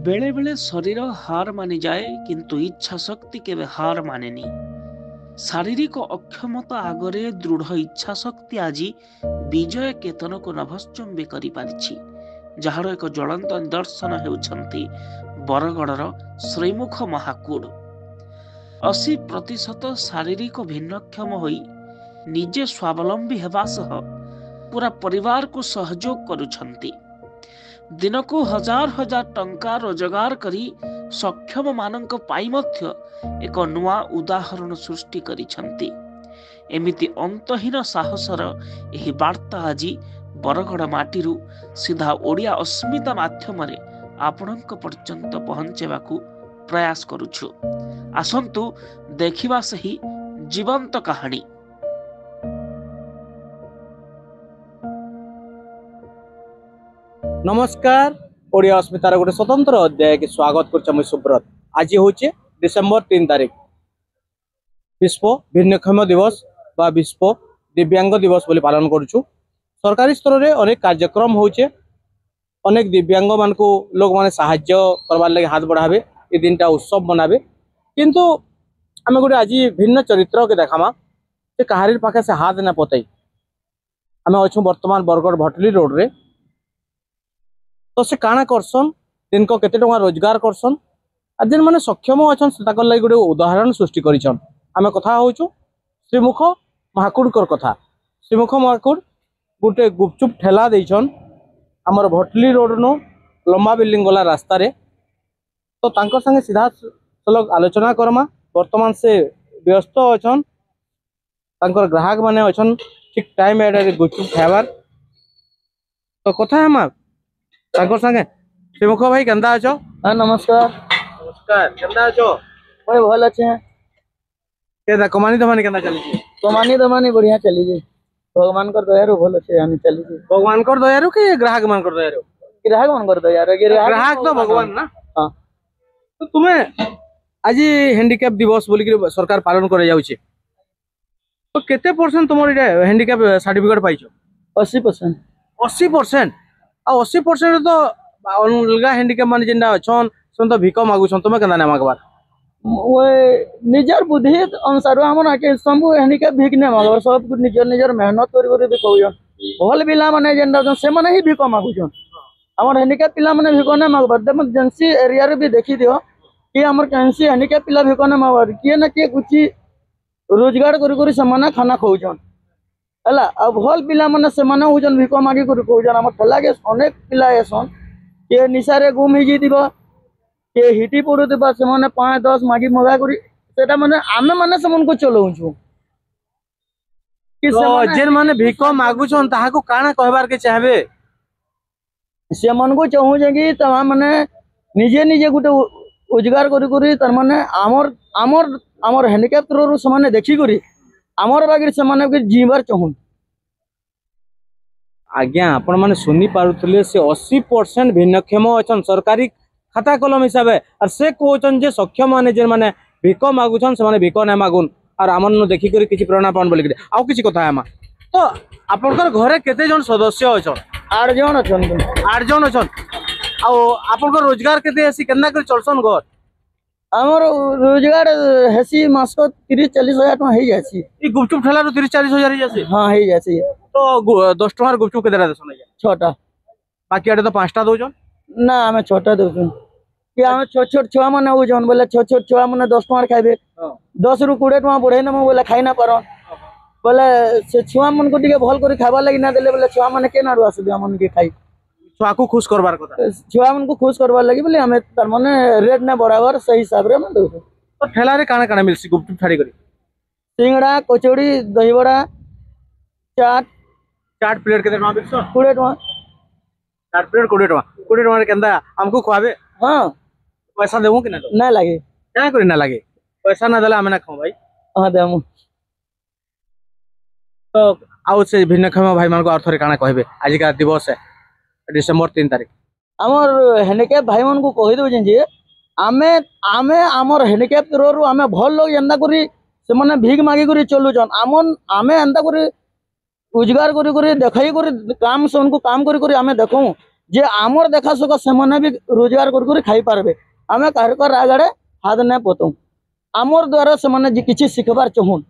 बेले बेले शरीर हार मानि जाए किंतु इच्छा शक्ति केबे हार मानेनी। शारीरिक अक्षमता आगरे दृढ़ इच्छा शक्ति आज विजय केतन को नभश्चम्बी करि पारिछि। जहार एक ज्वलंत निदर्शन हेउछन्ति बरगड़र श्रीमुख महाकूड़। 80% शारीरिक भिन्नक्षम होई निजे स्वावलंबी हेबा सह पूरा परिवार को सहयोग करुछन्ति। दिन को हजार हजार टंका रोजगार करी सक्षम मानक पाई मध्य एक नुआ उदाहरण सृष्टि करिछन्ति। एमिति अंतहीन साहसर एही वार्ता आज बरगड़ माटीरू सीधा ओडिया अस्मिता माध्यम रे आपणक पर्यंत पहुंचेबाकू प्रयास करुछु। आसंतु देखिबा सही जीवंत कहानी। नमस्कार। ओडिया अस्मितार गोटे स्वतंत्र अध्याय के स्वागत कर सुब्रत। आज हूँ डिसेम्बर 3 तारिख विश्व भिन्नक्षम दिवस बा विश्व दिव्यांग दिवस बोली पालन करुछु। सरकारी स्तर में अनेक कार्यक्रम होचे, अनेक दिव्यांग मान को लोग माने साहाय्य करवार लगे हाथ बढ़ावे, ये दिन टा उत्सव मनावे। किंतु आम गोटे आज भिन्न चरित्र के देखामा से कहारी पाखे से हाथ न पतई। आम अच्छु बर्तमान बरगड़ भटली रोड रे। तो से काना करसन, दिन को केते टंका रोजगार करसन, आ जेन माने सक्षम अछन ताकर लागि गोटे उदाहरण सृष्टि करिछन। आमे कथा होउछु श्रीमुख महाकुड़कर कथा। श्रीमुख महाकुड़ गोटे गुपचुप ठेला देइछन हमर भटली रोड नो लंबा बिल्डिंग वाला रास्ता रे। तो तांकर संगे सीधा सलग आलोचना करमा। वर्तमान से व्यस्त अछन, तांकर ग्राहक माने अछन ठीक टाइम एडे गुपचुप खाइबार। तो कथा हम तांकर संगे। श्रीमुख भाई केंदा अछो? हाँ नमस्कार। नमस्कार, केंदा अछो? भाई भल अच्छे हैं। केदा कमानी दमानी केंदा चली छी? कमानी दमानी बढ़िया चली जी, भगवान कर दयारु भल अच्छे हम चली जी। भगवान कर दयारु के ग्राहक मान कर दयारु? ग्राहक मन कर दयारु। ग्राहक तो भगवान ना। हां तो तुम्हें आज हैंडीकैप दिवस बोली कि सरकार पालन करे जाउची, तो केते परसेंट तुमर इडा हैंडीकैप सर्टिफिकेट पाइछो? 80%। 80%? आ 80% तो अलगा हैंडीकैप मान जिंदा अछन सं तो भिक मागुछन, तुमे केना ना मागबार? वो निजर बुद्धि अनुसार हमन आके सब हैंडीकैप भिक ने मागबर, सब कुछ निजर निजर मेहनत करि भी कहउछन। भल पिला माने जेंदा जन से माने ही भिक मागुछन। हमर हैंडीकैप पिला माने भिक ने मागबर। इमरजेंसी एरिया रे भी देखि दियो कि हमर कैंसी हैंडीकैप पिला भिक ने मागबर, किए ना किए कुछ रोजगार करि से माने खाना खाउछन हला। अब भल पिला माने से माने हुजन भिक मागी करि कहउछन। हमर ठला के अनेक पिला एसन के निसारे गुम ही दिबा के हिटी पड़ू दिबा, से माने 5-10 मागी मगा करि सेटा माने आमे माने से मन को चलौछु कि तो जेन माने भिक मागुछन ताहा को काना कहबार के चाहबे? से मन को चाहू जे कि तमा माने निजे निजे गुटे रोजगार करि तर माने हमर हमर हमर हैंडीकैप थ्रू से माने देखि करि हमर बागिर से माने के जीवार चाहू। आज्ञा आपण माने सुनी पारुथले से 80% भिन्नक्षम अछन सरकारी खाता कलम हिसाब है, और से कोचन जे सक्षम माने जे माने भिक मागुछन से माने भिक ना मागुन और आमन देखि करी किछि प्रेरणा पावन बोली के आउ किछि कथा है। तो आपनकर घरे केते जन सदस्य अछन? 8 जन अछन। 8 जन अछन। आउ आपनकर रोजगार केते हसी केना कर चलसन घर? हमर रोजगार हेसी मास को 30-40 हजार टका हे जासी। ई गुपचुप ठेला रो 30-40 हजार ही जासी? हां हे जासी। तो 10 टका गुपचुप केते देसन या? 6टा। बाकी आडे तो 5टा दोजन ना हमें 6टा दोजन कि हम छोट छोट छुआ माने हो जन बोले छोट छोट छुआ माने 10 टका खाइबे। 10 रु 20 टका बढ़े न बोले खाइ ना पारन। बोले से छुआ मन को टिके भल करी खाबा लागि ना देले बोले छुआ माने के ना रुआस दे मन के खाइ। छुआ को खुश करबार कथा, छुआ मन को खुश करबा लागि बोले हमें तर माने रेट ना बराबर सही हिसाब रे मन दो। तो ठेला रे काना काना मिलसी गुपचुप छाड़ी करी? सिंगड़ा, कचौड़ी, दही बड़ा, चाट प्लेट केते टका बिकसो? 20 टका। चाट प्लेट 20 टका। 20 टका रे केंदा हमको खुआबे? हां पैसा देबो कि ना? ना लागे। क्या करी ना लागे? पैसा ना देला हमें ना खाओ भाई। हां देमु। तो आउ से भिन्नक्षम भाई मान को अर्थ रे काना कहबे आज का दिवस है डिसेंबर 3 तारिख? हमर हैंडीकैप भाई मन को कहि दो जे आमे आमे हमर हैंडीकैप थ्रू आमे भल लोग एंदा करी से माने भीख मागी करी चलु जन आमन आमे एंदा करी रोजगार करी देखाई करी काम से उनको काम करी आमे देखूं जे आमर देखा सका से भी रोजगार कर खाई पारबे आमे काहर आगड़े हाथ नहीं पतऊ आमर द्वारा से किसी शिखबार चाहून